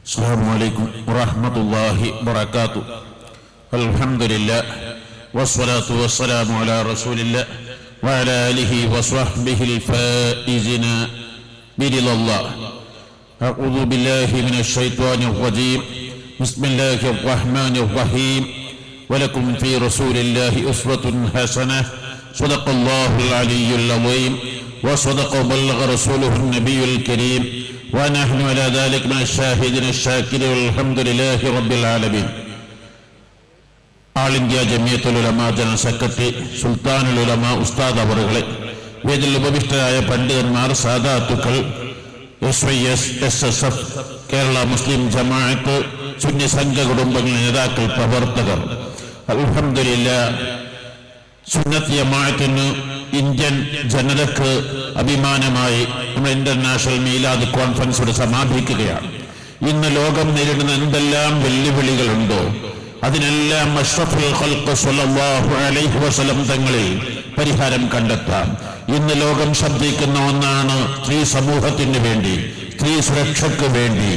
السلام عليكم ورحمة الله وبركاته. الحمد لله والصلاة والسلام على رسول الله وعلى آله وصحبه الفائزين برضا الله. أعوذ بالله من الشيطان الرجيم. بسم الله الرحمن الرحيم. ولكم في رسول الله أسوة حسنة. صدق الله العلي العظيم وصدق وبلغ رسوله النبي الكريم ونحن على ذلك من الشاهدين الشاكرين والحمد لله رب العالمين. ആൾ India Jamiyyathul ഉലമ general secretary സുൽത്താനുൽ ഉലമ ഉസ്താദ് അവറുകളെ, വേദിൽ ഉപവിഷ്ടരായ പണ്ഡിതന്മാർ, സാദാത്തുക്കൾ, SYS, SSF, കേരള മുസ്ലിം ജമാഅത്ത്, സുന്നി സംഘ കുടുംബങ്ങൾ, നേതാക്കൾ, പ്രവർത്തകർ, അൽഹംദുലില്ലാഹ് സുന്നത്ത് ജമാഅത്തിന് ഇന്ത്യൻ ജനതക്ക് അഭിമാനമായി നമ്മൾ ഇന്റർനാഷണൽ മീലാദ് കോൺഫറൻസ് ഇവിടെ സമാപിക്കുകയാണ്. ഇന്ന് ലോകം നേരിടുന്ന എന്തെല്ലാം വെല്ലുവിളികളുണ്ടോ അതിനെല്ലാം അഷ്റഫുൽ ഖൽഖ് സ്വല്ലല്ലാഹു അലൈഹി വസല്ലം തങ്ങളിൽ പരിഹാരം കണ്ടെത്താം. ഇന്ന് ലോകം ശബ്ദിക്കുന്ന ഒന്നാണ് സ്ത്രീ സമൂഹത്തിന് വേണ്ടി, സ്ത്രീ സുരക്ഷയ്ക്ക് വേണ്ടി.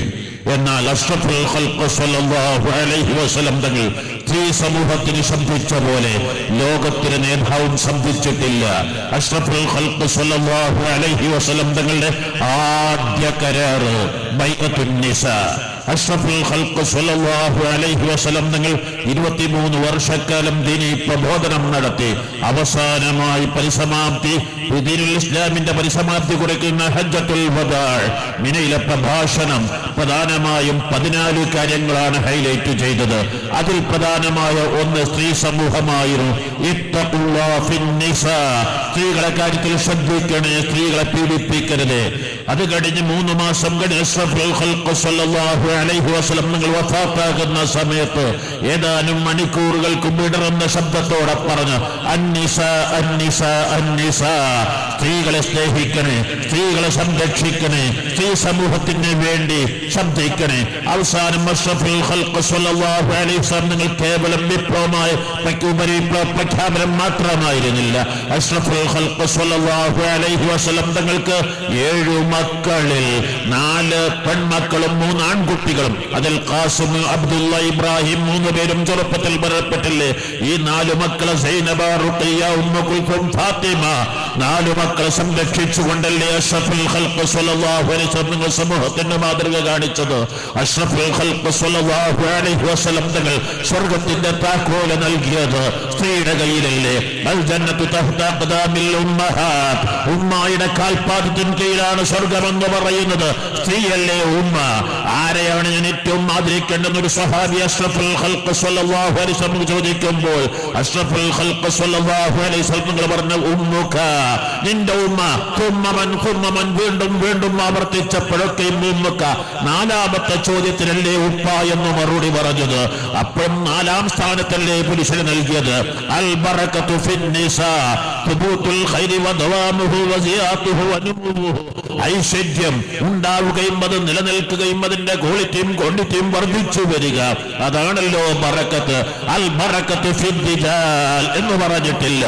എന്നാൽ അഷ്റഫുൽ ഖൽഖ് സ്വല്ലല്ലാഹു അലൈഹി വസല്ലം തങ്ങൾ സ്ത്രീ സമൂഹത്തിന് ശബ്ദിച്ച പോലെ ലോകത്തിന് നേതാവും ശബ്ദിച്ചിട്ടില്ല. അഷ്റഫുൽ ഖൽഖ് സ്വല്ലല്ലാഹു അലൈഹി വസല്ലം തങ്ങളുടെ ആദ്യ കരാറ് ബൈഅത്തുൻ നിസാ. അഷ്റഫുൽ ഖൽഖ് സ്വല്ലല്ലാഹു അലൈഹി വസല്ലം തങ്ങൾ 23 വർഷക്കാലം ദീനീ പ്രബോധനം നടത്തി. അവസാനമായി പരിസമാപ്തി, ദീനുൽ ഇസ്ലാമിന്റെ പരിസമാപ്തി കുറിക്കുന്ന ഹജ്ജത്തുൽ വദാ, മിനയിലെ പ്രഭാഷണം പ്രധാനമായും 14 കാര്യങ്ങളാണ് ഹൈലൈറ്റ് ചെയ്തത്. അതിൽ പ്രധാനമായ ഒന്ന് സ്ത്രീ സമൂഹമായിരുന്നു. ഇത്തഖുല്ലാഹ ഫിന്നിസാ, സ്ത്രീകളെ കാര്യത്തിൽ ശ്രദ്ധിക്കണേ, സ്ത്രീകളെ പീഡിപ്പിക്കരുത്. അത് കഴിഞ്ഞ് 3 മാസം കഴിഞ്ഞ് അഷ്റഫുൽ ഖൽഖ് സ്വല്ലല്ലാഹു അലൈഹി വസല്ലം നിങ്ങൾ വഫാത്താകുന്ന സമയത്ത് ഏതാനും മണിക്കൂറുകൾക്ക് വിടർന്ന ശബ്ദത്തോടെ പറഞ്ഞു, അന്നിസാ അന്നിസാ അന്നിസാ, സ്ത്രീകളെ സ്നേഹിക്കണേ, സ്ത്രീകളെ സംരക്ഷിക്കണേ, സ്ത്രീ സമൂഹത്തിന് വേണ്ടി ശബ്ദിക്കണേ. അവസാനം അഷ്റഫുൽ ഖൽഖ് സ്വല്ലല്ലാഹു അലൈഹി വസല്ലം നിങ്ങൾ കേവലം വിപ്ലവമായ പ്രഖ്യാപനം മാത്രമായിരുന്നില്ല. അഷ്റഫുൽ ഖൽഖ് സ്വല്ലല്ലാഹു അലൈഹി വസല്ലം തങ്ങൾക്ക് 7 മക്കളിൽ 4 പെൺമക്കളും 3 ആൺകുട്ടികളും. അതിൽ ഖാസിം, അബ്ദുള്ള, ഇബ്രാഹിം 3 പേരും ചെറുപ്പത്തിൽ മരണപ്പെട്ടില്ലേ? ഈ 4 മക്കളെ സൈനബ, റുഖിയ, ഉമ്മു കുൽസും, ഫാത്തിമ, 4 മക്കളെ സംരക്ഷിച്ചുകൊണ്ടല്ലേ അഷ്റഫുൽ ഖൽഖ് സ്വല്ലല്ലാഹു അലൈഹി വസല്ലം സമൂഹത്തിന്റെ മാതൃക കാണിച്ചത്. അഷ്റഫുൽ ഖൽഖ് സ്വല്ലല്ലാഹു അലൈഹി വസല്ലം തങ്ങൾ സ്വർഗ്ഗത്തിന്റെ താക്കോല് നൽകിയത് സ്ത്രീയുടെ കയ്യിലല്ലേ? അൽ ജന്നത്തു തഹ്ത അഖ്ദാമിൽ ഉമ്മഹാത്ത്, ഉമ്മയുടെ കാൽപാദത്തിന് കീഴിലാണ് സ്വർഗ്ഗമെന്ന് പറയുന്നത് സ്ത്രീയല്ലേ ഉമ്മ. ആരെയാണ് ഞാൻ ഏറ്റവും ആദരിക്കേണ്ടെന്നൊരു സ്വഹാബി അഷ്റഫുൽ ഖൽഖ് സ്വല്ലല്ലാഹു അലൈഹി വസല്ലം ചോദിക്കുമ്പോൾ അഷ്റഫുൽ ഖൽഖ് സ്വല്ലല്ലാഹു അലൈഹി വസല്ലം പറഞ്ഞ ഉമ്മുക, നിന്റെ ഉമ്മ. കുമ്മമൻ വീണ്ടും വീണ്ടും ആവർത്തിച്ചപ്പോഴൊക്കെയും ഉമ്മുക. 4ാമത്തെ ചോദ്യത്തിനല്ലേ ഉപ്പ എന്ന് മറുപടി പറഞ്ഞത്. അപ്പോഴും 4ാം സ്ഥാനത്തല്ലേ പുരുഷന് നൽകിയത്. അൽ ബറകതു ഫിന്നിസാ തുബൂതുൽ ഖൈരി വദവാമുഹു വസിയാതുഹു വനുമുഹു, ഐശ്വര്യം ഉണ്ടാവുകയും അത് നിലനിൽക്കുകയും അതിന്റെ ക്വാളിറ്റിയും ക്വാണ്ടിറ്റിയും വർദ്ധിച്ചു വരിക, അതാണല്ലോ ബറക്കത്ത്. അൽ ബറക്കത്ത് ഫിദ്ദിജാൽ എന്ന് പറഞ്ഞിട്ടില്ല,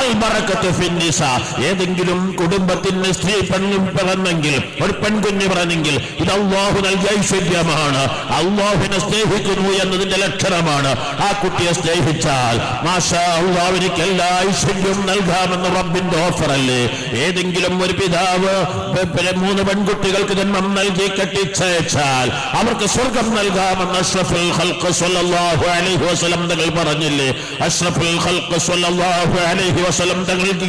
അൽ ബറക്കത്ത് ഫിന്നിസാ. ഏതെങ്കിലും കുടുംബത്തിന് സ്ത്രീ പെണ്ണും പിറന്നെങ്കിൽ, ഒരു പെൺകുഞ്ഞ് പിറന്നെങ്കിൽ ഇത് അല്ലാഹു നൽകിയ ഐശ്വര്യമാണ്. അല്ലാഹുവിനെ സ്നേഹിക്കുന്നു എന്നതിന്റെ ലക്ഷണമാണ്. ആ കുട്ടിയെ സ്നേഹിച്ചാൽ മാഷാ അല്ലാഹ് എനിക്ക് എല്ലാ ഐശ്വര്യവും നൽകാമെന്ന് റബ്ബിന്റെ ഓഫറല്ലേ? ഏതെങ്കിലും ഒരു പിതാവ് 3 പെൺകുട്ടികൾക്ക് ജന്മം നൽകി കെട്ടിച്ചയച്ചാൽ അവർക്ക് സ്വർഗം നൽകാമെന്ന് അഷ്റഫുൽ ഖൽഖ് സ്വല്ലല്ലാഹു അലൈഹി വസല്ലം തങ്ങൾ പറഞ്ഞില്ലേ? അഷ്റഫുൽ ഖൽഖ് സ്വല്ലല്ലാഹു അലൈഹി വസല്ലം തങ്ങൾക്ക്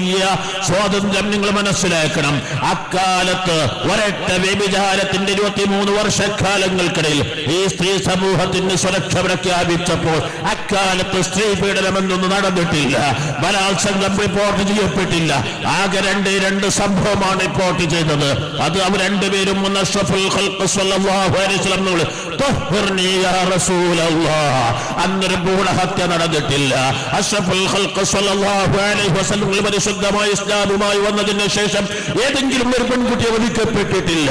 സ്വാതന്ത്ര്യം നിങ്ങൾ മനസ്സിലാക്കണം. അക്കാലത്ത് ഒരൊറ്റ വ്യഭിചാരത്തിന്റെ 23 വർഷക്കാലങ്ങൾക്കിടയിൽ ഈ സ്ത്രീ സമൂഹത്തിന് സുരക്ഷ പ്രഖ്യാപിച്ചപ്പോൾ അക്കാലത്ത് സ്ത്രീ പീഡനമെന്നൊന്നും നടന്നിട്ടില്ല, ബലാത്സംഗം റിപ്പോർട്ട് ചെയ്യപ്പെട്ടില്ല. ആകെ 2 സംഭവമാണ് റിപ്പോർട്ട് ചെയ്തത്. അത് അവർ 2 പേരും അഷ്റഫുൽ ഖൽഖ് സ്വല്ലല്ലാഹു അലൈഹി വസല്ലം തുഹ്ർനി യാ റസൂലല്ലാഹ്, അന്നൊരു ഭ്രൂണഹത്യ നടന്നിട്ടില്ല. അഷ്റഫുൽ ഖൽഖ് സ്വല്ലല്ലാഹു അലൈഹി വസല്ലം പരിശുദ്ധമായ ഇസ്ലാമുമായി വന്നതിന് ശേഷം ഏതെങ്കിലും ഒരു പെൺകുട്ടിയെ വധിക്കപ്പെട്ടിട്ടില്ല.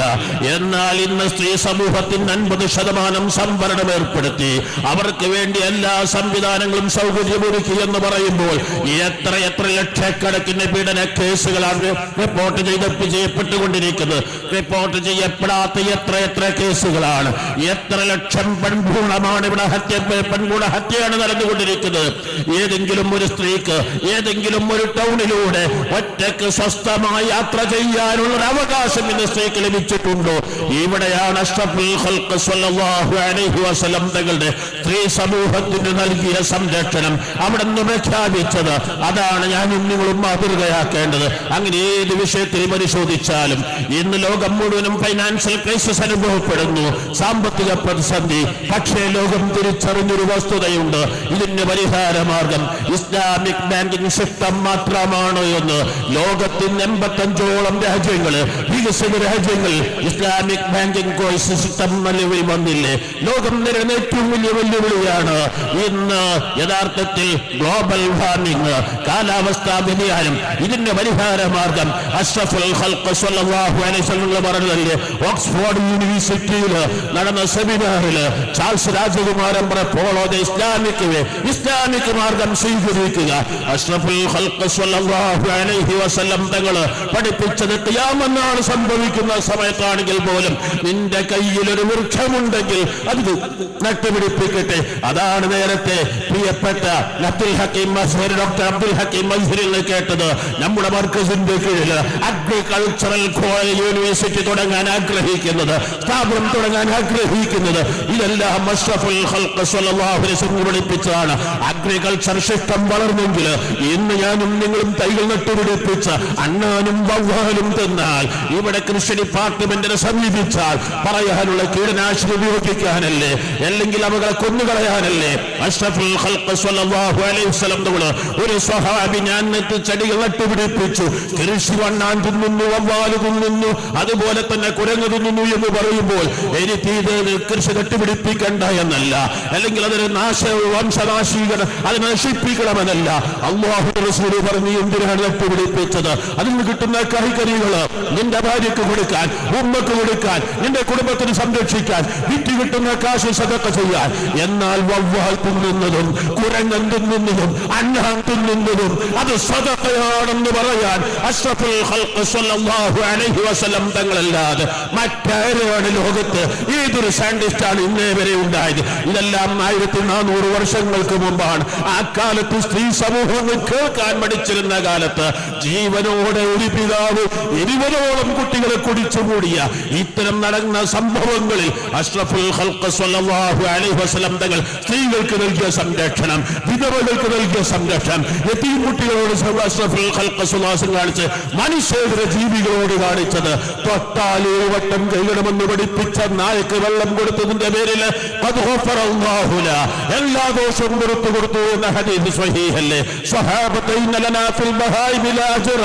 എന്നാൽ ഇന്ന് സ്ത്രീ സമൂഹത്തിന് 50% സംവരണം ഏർപ്പെടുത്തി. അവർക്ക് വേണ്ടി എല്ലാ സംവിധാനങ്ങളും സൗകര്യമൊരുക്കി എന്ന് പറയുമ്പോൾ എത്ര ലക്ഷക്കണക്കിന് പീഡന കേസുകളാണ് റിപ്പോർട്ട് ചെയ്യപ്പെട്ടുകൊണ്ടിരിക്കുന്നത്. റിപ്പോർട്ട് ചെയ്യപ്പെടാത്ത എത്ര കേസുകളാണ്, എത്ര എത്ര ലക്ഷം പെൺഭ്രൂണമാണ് ഇവിടെ പെൺഭ്രൂണ ഹത്യയാണ് നടന്നുകൊണ്ടിരിക്കുന്നത്. ഏതെങ്കിലും ഒരു സ്ത്രീക്ക് ഏതെങ്കിലും ഒരു ടൗണിലൂടെ ഒറ്റക്ക് സ്വസ്ഥമായി യാത്ര ചെയ്യാനുള്ള ഒരു അവകാശം ഇന്ന് സ്ത്രീക്ക് ലഭിച്ചിട്ടുണ്ടോ? ഇവിടെയാണ് അഷ്റഫുൽ ഖൽഖ് സ്വല്ലല്ലാഹു അലൈഹി വസല്ലം തങ്ങളുടെ സ്ത്രീ സമൂഹത്തിന് നൽകിയ സംരക്ഷണം അവിടെ നിന്ന് പ്രഖ്യാപിച്ചത്. അതാണ് ഞാനും നിങ്ങളും മാതൃകയാക്കേണ്ടത്. അങ്ങനെ ഏത് വിഷയത്തിൽ പരിശോധിച്ചാലും ഇന്ന് ലോകം മുഴുവനും ഫൈനാൻഷ്യൽ ക്രൈസിസ് അനുഭവപ്പെടുന്നു, സാമ്പത്തിക പ്രതിസന്ധി. പക്ഷേ ലോകം തിരിച്ചറിഞ്ഞൊരു വസ്തുതയുണ്ട്, ഇതിന് പരിഹാര മാർഗം ഇസ്ലാമിക് ബാങ്കിംഗ് സിസ്റ്റം മാത്രമാണ് എന്ന്. ലോകത്തിന് 85ഓളം രാജ്യങ്ങൾ, വികസിത രാജ്യങ്ങൾ ഇസ്ലാമിക് ബാങ്കിംഗ് സിസ്റ്റം നിലവിൽ വന്നില്ലേ? ലോകം നേരിടുന്ന ഏറ്റവും വലിയ വെല്ലുവിളിയാണ് ഇന്ന് യഥാർത്ഥത്തിൽ ഗ്ലോബൽ വാർമിംഗ്, കാലാവസ്ഥാ വ്യതിയാനം. ഇതിന്റെ പരിഹാര മാർഗം അഷ്റഫുൽ ഖൽഖ് സ്വല്ലല്ലാഹു അലൈഹി വസല്ലം പറഞ്ഞതല്ലേ? ഓക്സ്ഫോർഡ് യൂണിവേഴ്സിറ്റിയിൽ നടന്ന സെമിനാറിൽ ചാൾസ് രാജകുമാരൻ പോളോ ദ ഇസ്ലാമിക് മാർഗം സ്വീകരിക്കുക. അഷ്റഫുൽ ഖൽഖ് സ്വല്ലല്ലാഹു അലൈഹി വസല്ലം തങ്ങൾ പഠിപ്പിച്ചത് ഖിയാമത്താണ് സംഭവിക്കുന്ന സമയത്താണെങ്കിൽ പോലും നിന്റെ കയ്യിൽ ഒരു വൃക്ഷമുണ്ടെങ്കിൽ അത് നട്ടുപിടിപ്പിക്കട്ടെ. അതാണ് നേരത്തെ പ്രിയപ്പെട്ട അബ്ദുൽ ഹക്കീം മസ്ഹരി, ഡോക്ടർ അബ്ദുൽ ഹക്കീം മസ്ഹരിൽ കേട്ടത്. നമ്മുടെ മർക്കസിന്റെ കീഴിൽ അഗ്രികൾച്ചറൽ യൂണിവേഴ്സിറ്റി തുടങ്ങാൻ ആഗ്രഹിക്കുന്നത്, സ്ഥാപനം തുടങ്ങാൻ ആഗ്രഹിക്കുന്നത്, ഇതെല്ലാം അഷ്റഫുൽ ഖൽഖ് സ്വല്ലല്ലാഹു അലൈഹി വസല്ലം പഠിപ്പിച്ചതാണ്. അഗ്രികൾച്ചർ സിസ്റ്റം വളർന്നെങ്കിൽ ഇന്ന് ഞാനും നിങ്ങളും തൈകൾ നട്ടുപിടിപ്പിച്ച് അണ്ണാനും വവ്വാലും തിന്നാൽ, ഇവിടെ കൃഷി ഡിപ്പാർട്ട്മെന്റിനെ സമീപിച്ചാൽ പറയാനുള്ള കീടനാശിനി ഉപയോഗിക്കാനല്ലേ, അല്ലെങ്കിൽ അവകളെ കൊന്നുകളയാനല്ലേ? അഷ്റഫുൽ ഖൽഖ് സ്വല്ലല്ലാഹു അലൈഹി വസല്ലം ഒരു സ്വഹാബി ഞാൻ ചെടികൾ നട്ടുപിടിപ്പിച്ചു, കൃഷി വണ്ണാൻ തിന്നുന്നു, വവ്വാല് തിന്നുന്നു, അതുപോലെ തന്നെ കുരങ്ങ് തിന്നുന്നു എന്ന് പറയുമ്പോൾ എനിക്ക് ഇത് കൃഷി നട്ടുപിടിപ്പിക്കണ്ട എന്നല്ല, അല്ലെങ്കിൽ അതൊരു വംശനാശീകരണം, അത് നശിപ്പിക്കണമെന്നല്ല. അല്ലാഹു റസൂൽ പറഞ്ഞു എന്തിനാണ് നട്ടുപിടിപ്പിച്ചത്? അതിൽ നിന്ന് കിട്ടുന്ന കായ്കനികൾ നിന്റെ ഭാര്യക്ക് കൊടുക്കാൻ, ഉമ്മക്ക് കൊടുക്കാൻ, നിന്റെ കുടുംബത്തിന് സംരക്ഷിക്കാൻ, വിറ്റ് കിട്ടുന്ന കാശ് സദഖ ചെയ്യാൻ. എന്നാൽ വവ്വാൽ തിന്നുന്നതും കുരങ്ങൻ തിന്നുന്നതും അണ്ണാൻ തിന്നുന്നതും അത് സദഖയാണെന്ന് പറയാൻ അഷ്റഫുൽ ഖൽഖ് സ്വല്ലല്ലാഹു അലൈഹി വസല്ലം തങ്ങളല്ലാതെ മറ്റാരാണ് ലോകത്ത്? ഏതൊരു സയന്റിസ്റ്റാണ് ഇന്നേ വരെ ഉണ്ടായത്? ഇതെല്ലാം 1400 വർഷങ്ങൾക്ക് മുമ്പാണ്. ആ കാലത്ത് സ്ത്രീ സമൂഹങ്ങൾ കേൾക്കാൻ പഠിച്ചിരുന്ന കാലത്ത് ജീവനോടെ ഒരു പിതാവ് 20ഓളം കുട്ടികളെ കുടിച്ചുകൂടിയ ഇത്തരം നടന്ന സംഭവങ്ങളിൽ അഷ്റഫുൽ ഖൽഖ് സ്വല്ലല്ലാഹു അലൈഹി വസല്ലം തങ്ങൾ സ്ത്രീകൾക്ക് നൽകിയ സംരക്ഷണം, വിധവകൾക്ക് നൽകിയ സംരക്ഷണം, യതീം കുട്ടികളോട് അഷ്റഫുൽ ഖൽഖ് സ്വല്ലല്ലാഹു അലൈഹി വസല്ലം കാണിച്ച് മനുഷ്യേതര ജീവികളോട് കാണിച്ചത് തൊട്ടാൽ 7 വട്ടം കൈകണമെന്ന് പഠിപ്പിച്ച നായക്ക് വെള്ളം കൊടുത്തതിന്റെ പേരിൽ എല്ലാ ദോഷവും പുറത്തു കൊടുത്തു എന്ന ഹദീസ് സ്വഹീഹല്ലേ? സ്വഹാബത്ത് ലനാ ഫിൽ ബഹായിമി ലാ അജ്റ,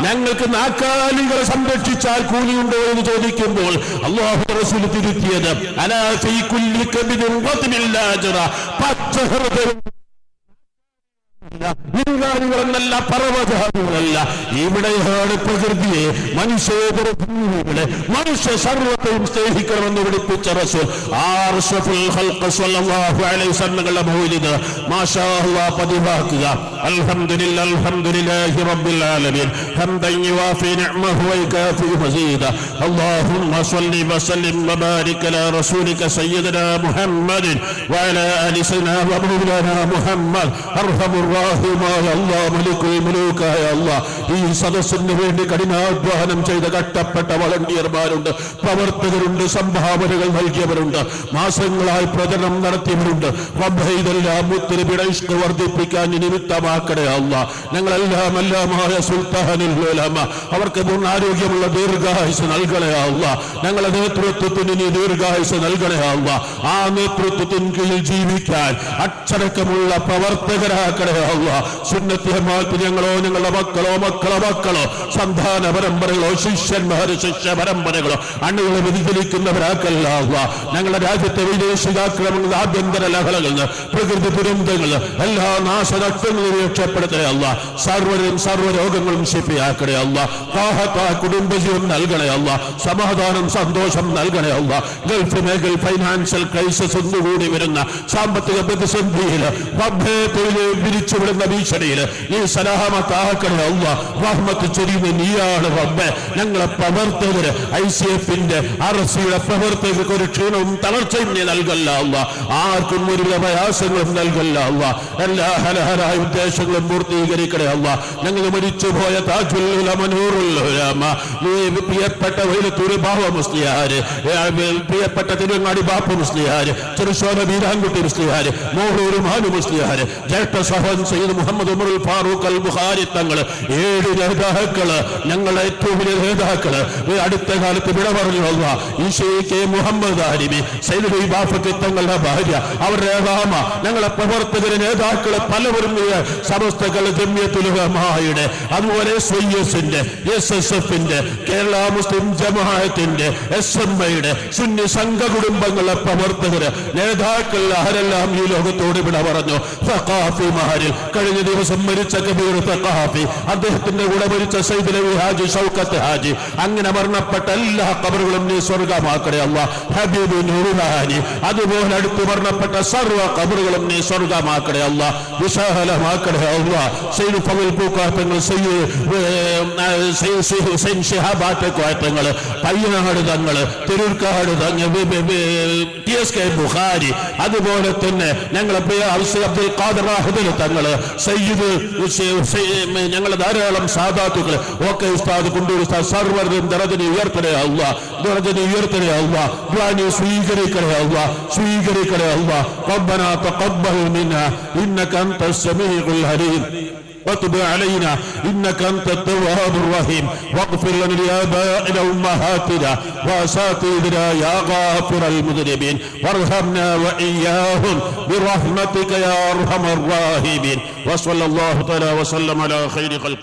ഞങ്ങൾക്ക് നാക്കാലികളെ സംരക്ഷിച്ചാൽ കൂലിയുണ്ടോ എന്ന് ചോദിക്കുമ്പോൾ അല്ലാഹു റസൂൽ തിരുത്തിയത് അലാ ഫീ കുല്ലി കബിദിൻ വത്മിൻ ലാ അജ്റ, പച്ചഹൃദയം ഇൻകാരികളെന്നല്ല, പർവ്വതങ്ങളല്ല. ഇവിടെയാണ് പ്രകൃതിയെ, മനുഷ്യേതരഭൂമികളെ, മനുഷ്യ സർവ്വത്തെയും സ്നേഹിക്കണമെന്ന് പഠിപ്പിച്ച റസൂൽ അഷ്റഫുൽ ഖൽഖ് സ്വല്ലല്ലാഹു അലൈഹി വസല്ലം മൗലിദ് മാഷാ അല്ലാഹ് പതിവാക്കുക. അൽഹംദുലില്ലാഹി അൽഹംദുലില്ലാഹി റബ്ബിൽ ആലമീൻ ഹംദൻ യുവാഫി നിഅമഹു വയകാഫി മസീദ. അല്ലാഹുമ്മ സ്വല്ലി വസല്ലിം വബാരിക് അലാ റസൂലിക സയ്യിദനാ മുഹമ്മദിൻ വഅലാ ആലി സയ്യിദനാ വമൗലാനാ മുഹമ്മദ് അർഹമുർ റഹീമായ അല്ലാഹ് മലിക്കുൽ മുലൂക്കായ അല്ലാഹ്. ഈ സദസ്സിന് വേണ്ടി കഠിനാധ്വാനം ചെയ്ത കഷ്ടപ്പെട്ട വളണ്ടിയർമാരുണ്ട്, പ്രവർത്തകരുണ്ട്, സംഭാവനകൾ നൽകിയവരുണ്ട്, മാസങ്ങളായി പ്രചരണം നടത്തിയവരുണ്ട്. റബ്ബേ ഇതെല്ലാം മുത്തുനബിയുടെ ഇഷ്ക് വർദ്ധിപ്പിക്കാൻ നിമിത്തമാക്കണേ അല്ലാഹ്. ഞങ്ങളെല്ലാം എല്ലാമായ സുൽത്താനുൽ ഉലമ അവർക്ക് പൂർണ്ണാരോഗ്യമുള്ള ദീർഘായുസ് നൽകണേ അല്ലാഹ്. ഞങ്ങളുടെ നേതൃത്വത്തിന് നീ ദീർഘായുസ് നൽകണേ അല്ലാഹ്. ആ നേതൃത്വത്തിന് കീഴിൽ ജീവിക്കാൻ അച്ചടക്കമുള്ള പ്രവർത്തകരാക്കണേ അല്ലാഹ്. സുന്നത്ത് ജമാഅത്ത് ഞങ്ങളോ ഞങ്ങളുടെ മക്കളോ സന്താന പരമ്പരകളോ ശിഷ്യന്മാര് ശിഷ്യ പരമ്പരകളോ അണ്ണുകളെ വ്യതിചലിക്കുന്നവരാക്കല്ല അല്ലാഹ്. ഞങ്ങളുടെ രാജ്യത്തെ വിദേശികാക്രമണങ്ങൾ, ആഭ്യന്തര ലഹളകൾ, പ്രകൃതി ദുരന്തങ്ങൾ, എല്ലാ നാശനഷ്ടങ്ങളും രക്ഷപ്പെടുത്തണേ അല്ലാഹ്. സർവ്വരോഗങ്ങളും ശിഫയാക്കണേ അല്ലാഹ്. കുടുംബജീവൻ നൽകണേ അല്ലാഹ്. സമാധാനം സന്തോഷം നൽകണേ അല്ലാഹ്. ഗൾഫ് മേഖല ഫൈനാൻഷ്യൽ ക്രൈസിസ് ഒന്നുകൂടി വരുന്ന സാമ്പത്തിക പ്രതിസന്ധിയിൽ വിരിച്ചുവിടുന്ന ഭീഷണി കടയിൽ നീ സലാമത്താക്കണേ അല്ലാഹ്. റഹ്മത്ത് ചൊരിയുന്ന നീയാണ് റബ്ബേ. ഞങ്ങളെ പ്രവർത്തകര് ICF-ന്റെ RSCയുടെ പ്രവർത്തകർക്ക് ഒരു ക്ഷീണവും തളർച്ചയും നീ നൽകല്ല അല്ലാഹ്. ആർക്കും ഒരു പ്രയാസങ്ങളും നൽകല്ല അല്ലാഹ്. എല്ലാ ഹലഹലായ ഉദ്ദേശങ്ങളും പൂർത്തീകരിക്കണേ അല്ലാഹ്. ഞങ്ങൾ മരിച്ചുപോയ താജുൽ ഉലമ നൂറുൽ ഉലമ പ്രിയപ്പെട്ട വൈലത്തൂർ ബാവ മുസ്ലിയാര്, പ്രിയപ്പെട്ട തിരുവങ്ങാടി ബാപ്പ മുസ്ലിയാര്, ചെറുശോല ബീരാൻകുട്ടി മുസ്ലിയാര്, മോഹൂർ മാനു മുസ്ലിയാര്, ജ്യേഷ്ഠ സഹൻ സയ്യിദ് മുഹമ്മദ് ഉമറുൽ ഫാറൂഖ് അൽ ബുഖാരി തങ്ങള്, 7 നേതാക്കള്, ഞങ്ങളെ ഏറ്റവും വലിയ നേതാക്കള് അടുത്ത കാലത്ത് വിട പറഞ്ഞു അല്ലാഹ്. ഈശോയ്ക്ക് മുഹമ്മദ് ആരിബി സയ്യിദ് ബാഫക്ക് തങ്ങളുടെ ഭാര്യ, അവരുടെ ഏതാമ, ഞങ്ങളെ പ്രവർത്തകരെ നേതാക്കളെ പലവരും സമസ്തകൾ ജമിയത്തുൽ ഉലമായുടെ, അതുപോലെ SYS-ന്റെ, SSF-ന്റെ, കേരള മുസ്ലിം ജമാഅത്തിന്റെ, SMA-യുടെ, സുന്നി സംഘ കുടുംബങ്ങളെ പ്രവർത്തകര് നേതാക്കൾ ആരെല്ലാം ഈ ലോകത്തോട് വിട പറഞ്ഞു. സഖാഫിമാരിൽ കഴിഞ്ഞ ദിവസം മരിച്ച കബീർ സഖാഫി, അദ്ദേഹത്തിന്റെ കൂടെ മരിച്ച സയ്യിദ് അലി ഹാജി, ഷൗക്കത്ത് ഹാജി, അങ്ങനെ മരണപ്പെട്ട എല്ലാ ഖബറുകളും നീ സ്വർഗമാക്കണേ അല്ലാഹ്. ഹബീബ് നൂറാനി, അതുപോലെ അടുത്ത് മരണപ്പെട്ട സർവ്വ ഖബറുകളും നീ സ്വർഗമാക്കണേ അല്ലാഹ്, വിശാലമാക്കണേ അല്ലാഹ്. സയ്യിദ് ഫളൽ പൂക്കാത്തങ്ങൾ, സയ്യിദ് ഹുസൈൻ ശിഹാബാറ്റങ്ങൾ, പയ്യനാട് തങ്ങള്, തിരൂർക്കാട് തങ്ങൾ, TSK ബുഖാരി, അതുപോലെ തന്നെ ഞങ്ങളെ പ്രിയ അബ്ദുൽ ഖാദിർ റാഹിദൽ തങ്ങള്, സയ്യിദ് ഞങ്ങളെ ധാരാളം സാദാത്തുകൾ ഒക്കെ ഉസ്താദ് കുണ്ടൂർ ഉസ്താദ് സർവ്വരും ദറജനെ ഉയർത്തണേ അല്ലാഹ്. ദറജനെ ഉയർത്തണേ അല്ലാഹ്. ദുആനെ സ്വീകരിക്കണേ അല്ലാഹ്. സ്വീകരിക്കണേ അല്ലാഹ്. റബ്ബനാ തഖബ്ബൽ മിന്നാ ഇന്നക അൻതസ് സമീഉൽ അലീം وتب علينا إنك أنت التواب الرحيم واغفر لنا لآبائنا وأمهاتنا وأساتذتنا يا غافر المذنبين وارحمنا وإياهم برحمتك يا أرحم الراحمين وصلى الله تعالى وسلم على خير خلق